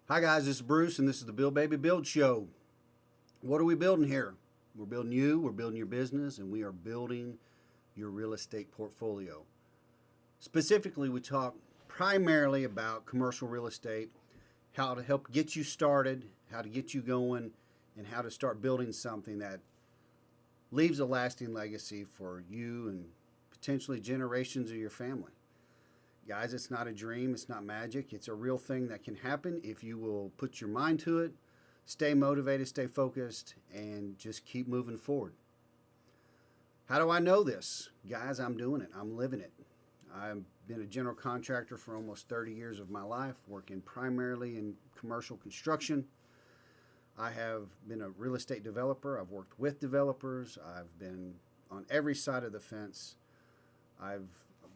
Hi, guys, this is Bruce, and this is the Build Baby Build Show. What are we building here? We're building you, we're building your business, and we are building your real estate portfolio. Specifically, we talk primarily about commercial real estate, how to help get you started, how to get you going, and how to start building something that leaves a lasting legacy for you and potentially generations of your family. Guys, it's not a dream, it's not magic, it's a real thing that can happen if you will put your mind to it, stay motivated, stay focused, and just keep moving forward. How do I know this? Guys, I'm doing it, I'm living it. I've been a general contractor for almost 30 years of my life, working primarily in commercial construction. I have been a real estate developer, I've worked with developers, I've been on every side of the fence. I've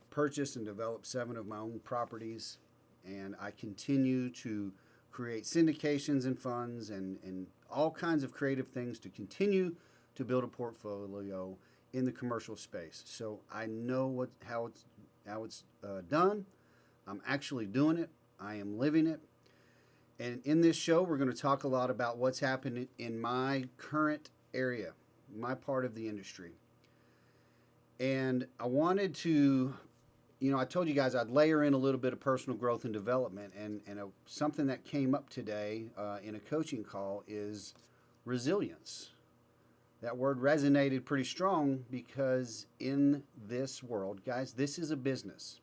purchased and developed 7 of my own properties, and I continue to create syndications and funds and all kinds of creative things to continue to build a portfolio in the commercial space. So I know how it's done. I'm actually doing it. I am living it. And in this show, we're going to talk a lot about what's happening in my current area, my part of the industry. And I wanted to, I told you guys I'd layer in a little bit of personal growth and development. And something that came up today in a coaching call is resilience. That word resonated pretty strong because in this world, guys, this is a business.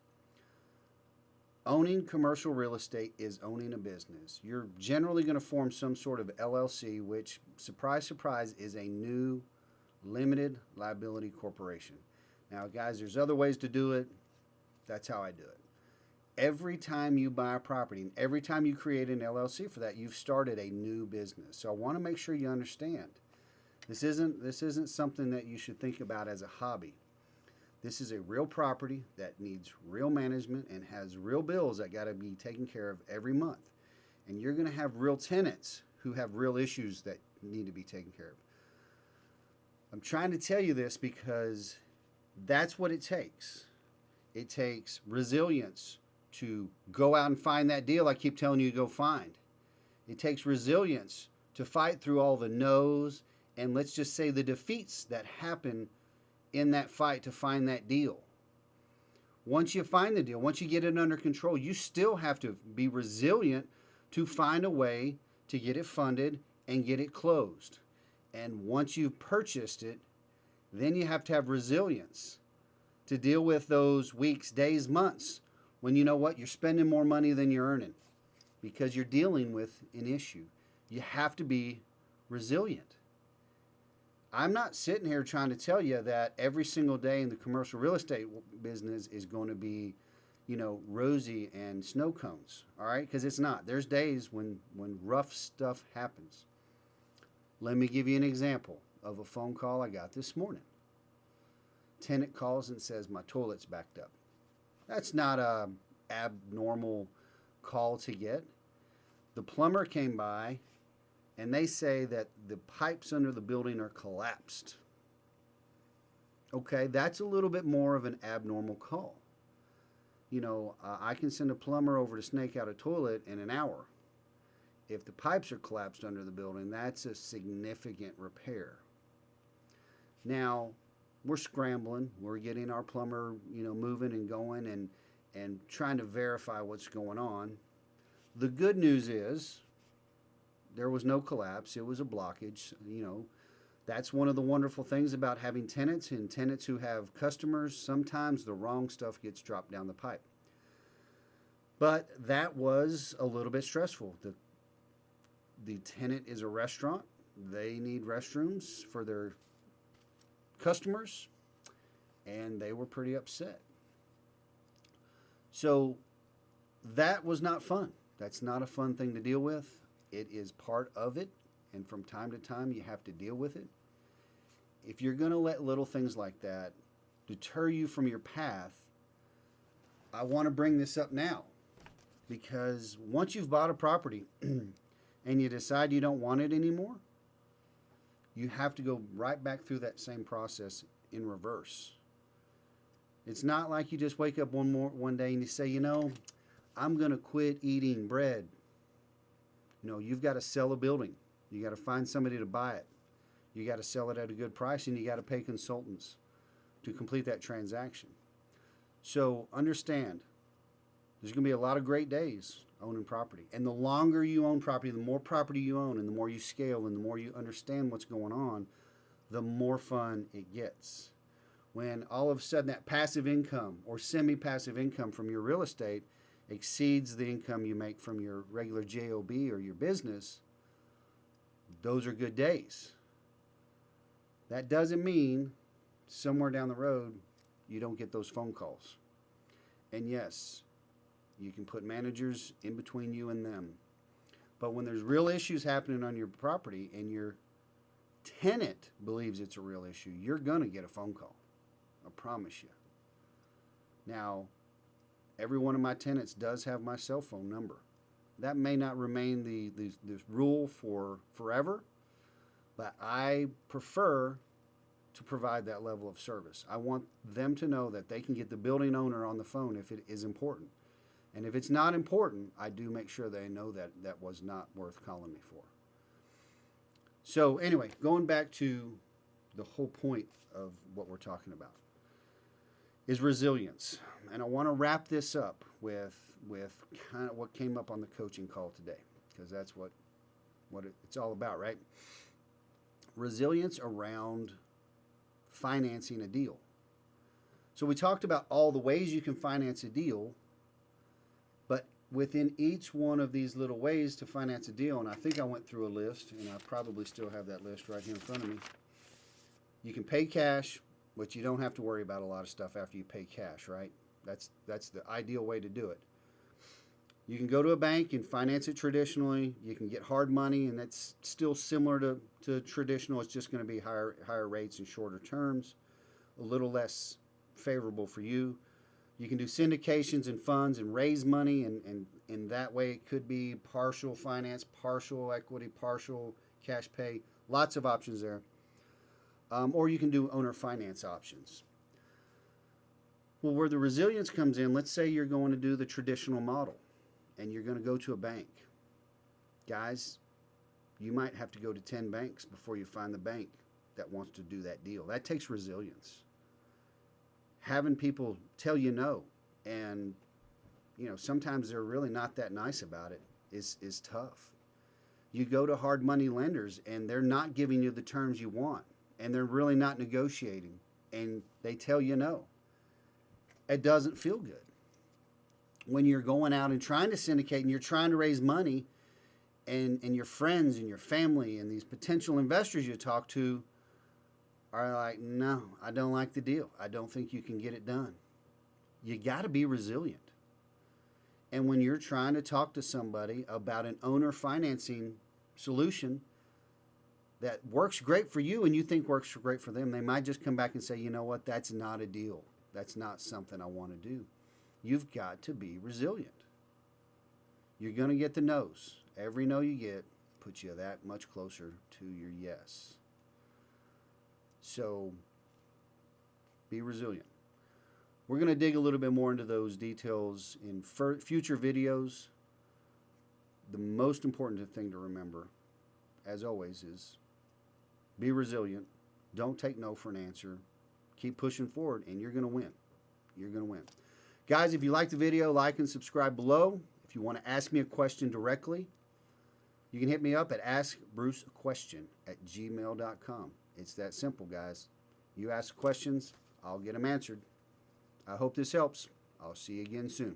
Owning commercial real estate is owning a business. You're generally going to form some sort of LLC, which, surprise, surprise, is a new limited liability corporation. Now, guys, there's other ways to do it. That's how I do it. Every time you buy a property and every time you create an LLC for that, you've started a new business. So I want to make sure you understand. This isn't something that you should think about as a hobby. This is a real property that needs real management and has real bills that got to be taken care of every month. And you're going to have real tenants who have real issues that need to be taken care of. I'm trying to tell you this because that's what it takes. It takes resilience to go out and find that deal I keep telling you to go find. It takes resilience to fight through all the no's and, let's just say, the defeats that happen in that fight to find that deal. Once you find the deal, once you get it under control, you still have to be resilient to find a way to get it funded and get it closed. And once you've purchased it, then you have to have resilience to deal with those weeks, days, months when you know what, you're spending more money than you're earning because you're dealing with an issue. You have to be resilient. I'm not sitting here trying to tell you that every single day in the commercial real estate business is going to be, rosy and snow cones, all right? Because it's not. There's days when rough stuff happens. Let me give you an example of a phone call I got this morning. Tenant calls and says, my toilet's backed up. That's not a abnormal call to get. The plumber came by and they say that the pipes under the building are collapsed. Okay, that's a little bit more of an abnormal call. I can send a plumber over to snake out a toilet in an hour. If the pipes are collapsed under the building, that's a significant repair. Now, we're scrambling. We're getting our plumber, moving and going and trying to verify what's going on. The good news is there was no collapse. It was a blockage. That's one of the wonderful things about having tenants and tenants who have customers. Sometimes the wrong stuff gets dropped down the pipe. But that was a little bit stressful. The tenant is a restaurant. They need restrooms for their customers, and they were pretty upset. So that was not fun. That's not a fun thing to deal with. It is part of it, and from time to time you have to deal with it. If you're going to let little things like that deter you from your path, I want to bring this up now, because once you've bought a property and you decide you don't want it anymore, you have to go right back through that same process in reverse. It's not like you just wake up one day and you say, I'm going to quit eating bread. You've got to sell a building. You got to find somebody to buy it. You got to sell it at a good price, and you got to pay consultants to complete that transaction. So understand, there's going to be a lot of great days owning property. And the longer you own property, the more property you own, and the more you scale, and the more you understand what's going on, the more fun it gets. When all of a sudden that passive income or semi-passive income from your real estate exceeds the income you make from your regular JOB or your business, those are good days. That doesn't mean somewhere down the road you don't get those phone calls. And yes, you can put managers in between you and them. But when there's real issues happening on your property and your tenant believes it's a real issue, you're going to get a phone call. I promise you. Now, every one of my tenants does have my cell phone number. That may not remain the rule for forever, but I prefer to provide that level of service. I want them to know that they can get the building owner on the phone if it is important. And if it's not important, I do make sure they know that that was not worth calling me for. So anyway, going back to the whole point of what we're talking about is resilience. And I want to wrap this up with kind of what came up on the coaching call today, because that's what it's all about, right? Resilience around financing a deal. So we talked about all the ways you can finance a deal, but within each one of these little ways to finance a deal, and I think I went through a list, and I probably still have that list right here in front of me. You can pay cash, but you don't have to worry about a lot of stuff after you pay cash, right? That's the ideal way to do it. You can go to a bank and finance it traditionally. You can get hard money, and that's still similar to traditional. It's just going to be higher rates and shorter terms, a little less favorable for you. You can do syndications and funds and raise money, and in that way it could be partial finance, partial equity, partial cash pay. Lots of options there. Or you can do owner finance options. Well, where the resilience comes in, let's say you're going to do the traditional model and you're going to go to a bank. Guys, you might have to go to 10 banks before you find the bank that wants to do that deal. That takes resilience. Having people tell you no, and sometimes they're really not that nice about it, is tough. You go to hard money lenders and they're not giving you the terms you want, and they're really not negotiating, and they tell you no. It doesn't feel good. When you're going out and trying to syndicate and you're trying to raise money, and your friends and your family and these potential investors you talk to are like, no, I don't like the deal. I don't think you can get it done. You got to be resilient. And when you're trying to talk to somebody about an owner financing solution that works great for you and you think works great for them, they might just come back and say, you know what, that's not a deal. That's not something I want to do. You've got to be resilient. You're going to get the no's. Every no you get puts you that much closer to your yes. So be resilient. We're going to dig a little bit more into those details in future videos. The most important thing to remember, as always, is be resilient. Don't take no for an answer. Keep pushing forward, and you're going to win. You're going to win. Guys, if you like the video, like and subscribe below. If you want to ask me a question directly, you can hit me up at askbruceaquestion@gmail.com. It's that simple, guys. You ask questions, I'll get them answered. I hope this helps. I'll see you again soon.